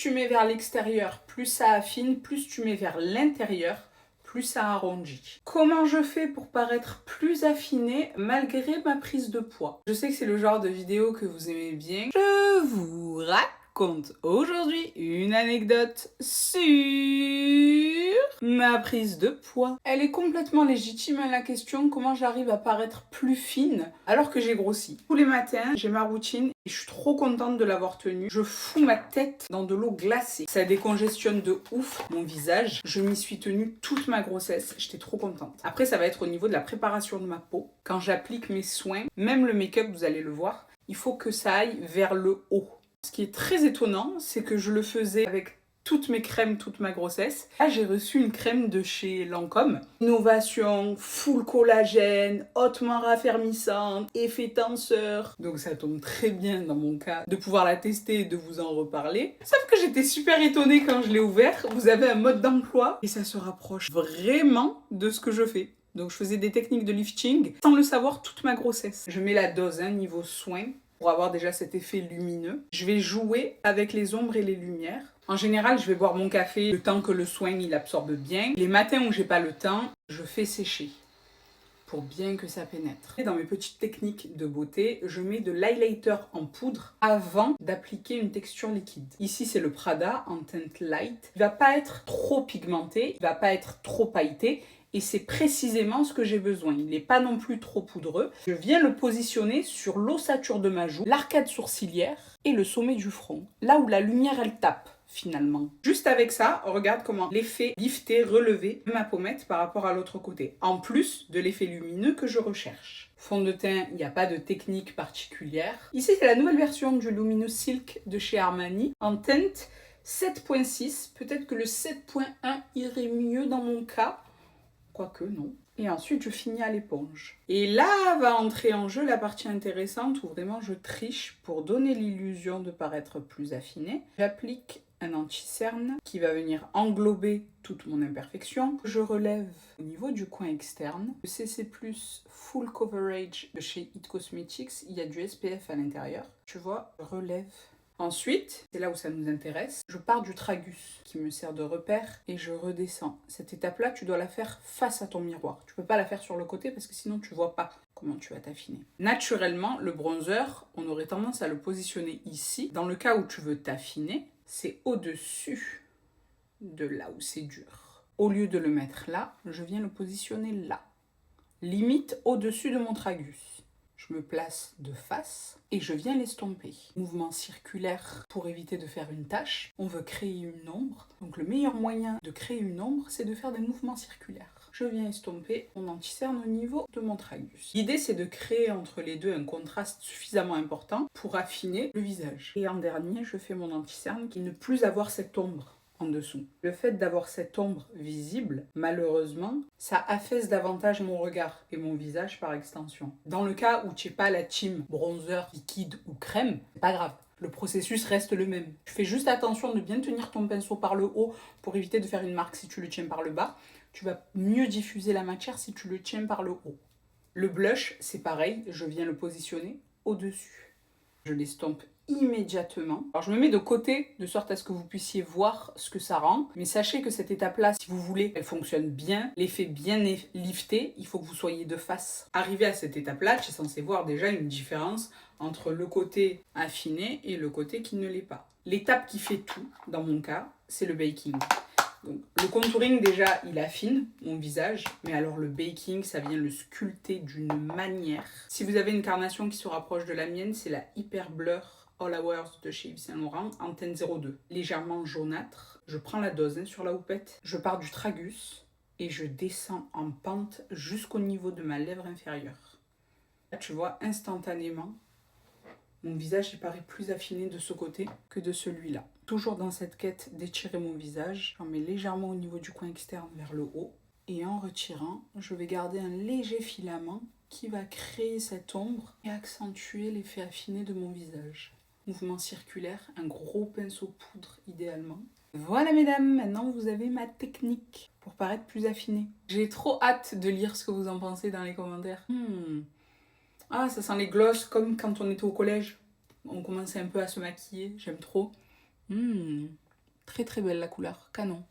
tu mets vers l'extérieur, plus ça affine, plus tu mets vers l'intérieur, plus ça arrondit. Comment je fais pour paraître plus affinée malgré ma prise de poids? Je sais que c'est le genre de vidéo que vous aimez bien. Je vous raconte aujourd'hui une anecdote sur ma prise de poids. Elle est complètement légitime, la question, comment j'arrive à paraître plus fine alors que j'ai grossi. Tous les matins, j'ai ma routine et je suis trop contente de l'avoir tenue. Je fous ma tête dans de l'eau glacée. Ça décongestionne de ouf mon visage. Je m'y suis tenue toute ma grossesse. J'étais trop contente. Après, ça va être au niveau de la préparation de ma peau. Quand j'applique mes soins, même le make-up, vous allez le voir, il faut que ça aille vers le haut. Ce qui est très étonnant, c'est que je le faisais avec toutes mes crèmes, toute ma grossesse. Là, j'ai reçu une crème de chez Lancôme. Innovation, full collagène, hautement raffermissante, effet tenseur. Donc ça tombe très bien dans mon cas de pouvoir la tester et de vous en reparler. Sauf que j'étais super étonnée quand je l'ai ouvert. Vous avez un mode d'emploi et ça se rapproche vraiment de ce que je fais. Donc je faisais des techniques de lifting sans le savoir toute ma grossesse. Je mets la dose, niveau soin, pour avoir déjà cet effet lumineux. Je vais jouer avec les ombres et les lumières. En général, je vais boire mon café le temps que le soin il absorbe bien. Les matins où j'ai pas le temps, je fais sécher pour bien que ça pénètre. Et dans mes petites techniques de beauté, je mets de l'highlighter en poudre avant d'appliquer une texture liquide. Ici, c'est le Prada en teinte light. Il va pas être trop pigmenté, il va pas être trop pailleté. Et c'est précisément ce que j'ai besoin. Il n'est pas non plus trop poudreux. Je viens le positionner sur l'ossature de ma joue, l'arcade sourcilière et le sommet du front. Là où la lumière, elle tape, finalement. Juste avec ça, regarde comment l'effet lifté, relevé de ma pommette par rapport à l'autre côté. En plus de l'effet lumineux que je recherche. Fond de teint, il n'y a pas de technique particulière. Ici, c'est la nouvelle version du Luminous Silk de chez Armani en teinte 7.6. Peut-être que le 7.1 irait mieux dans mon cas. Quoique non. Et ensuite, je finis à l'éponge. Et là va entrer en jeu la partie intéressante où vraiment je triche pour donner l'illusion de paraître plus affinée. J'applique un anti-cerne qui va venir englober toute mon imperfection. Je relève au niveau du coin externe. Le CC+, Full Coverage de chez It Cosmetics. Il y a du SPF à l'intérieur. Tu vois, je relève. Ensuite, c'est là où ça nous intéresse, je pars du tragus qui me sert de repère et je redescends. Cette étape-là, tu dois la faire face à ton miroir. Tu peux pas la faire sur le côté parce que sinon tu vois pas comment tu vas t'affiner. Naturellement, le bronzer, on aurait tendance à le positionner ici. Dans le cas où tu veux t'affiner, c'est au-dessus de là où c'est dur. Au lieu de le mettre là, je viens le positionner là. Limite au-dessus de mon tragus. Je me place de face et je viens l'estomper. Mouvement circulaire pour éviter de faire une tache. On veut créer une ombre. Donc le meilleur moyen de créer une ombre, c'est de faire des mouvements circulaires. Je viens estomper mon anti-cerne au niveau de mon tragus. L'idée, c'est de créer entre les deux un contraste suffisamment important pour affiner le visage. Et en dernier, je fais mon anti-cerne qui ne plus avoir cette ombre en dessous. Le fait d'avoir cette ombre visible, malheureusement, ça affaisse davantage mon regard et mon visage par extension. Dans le cas où tu n'es pas la team bronzer, liquide ou crème, c'est pas grave. Le processus reste le même. Tu fais juste attention de bien tenir ton pinceau par le haut pour éviter de faire une marque si tu le tiens par le bas. Tu vas mieux diffuser la matière si tu le tiens par le haut. Le blush, c'est pareil, je viens le positionner au-dessus. Je l'estompe immédiatement. Alors je me mets de côté de sorte à ce que vous puissiez voir ce que ça rend. Mais sachez que cette étape-là, si vous voulez, elle fonctionne bien, l'effet bien lifté, il faut que vous soyez de face. Arrivé à cette étape-là, tu es censé voir déjà une différence entre le côté affiné et le côté qui ne l'est pas. L'étape qui fait tout, dans mon cas, c'est le baking. Donc, le contouring, déjà, il affine mon visage, mais alors le baking, ça vient le sculpter d'une manière. Si vous avez une carnation qui se rapproche de la mienne, c'est la Hyper Blur All Hours de chez Yves Saint Laurent en teinte 02. Légèrement jaunâtre. Je prends la dose sur la houppette, je pars du tragus et je descends en pente jusqu'au niveau de ma lèvre inférieure. Là, tu vois, instantanément, mon visage paraît plus affiné de ce côté que de celui-là. Toujours dans cette quête d'étirer mon visage, j'en mets légèrement au niveau du coin externe vers le haut. Et en retirant, je vais garder un léger filament qui va créer cette ombre et accentuer l'effet affiné de mon visage. Mouvement circulaire, un gros pinceau poudre idéalement. Voilà mesdames, maintenant vous avez ma technique pour paraître plus affinée. J'ai trop hâte de lire ce que vous en pensez dans les commentaires. Ah, ça sent les glosses comme quand on était au collège. On commençait un peu à se maquiller, j'aime trop. Très très belle la couleur, canon.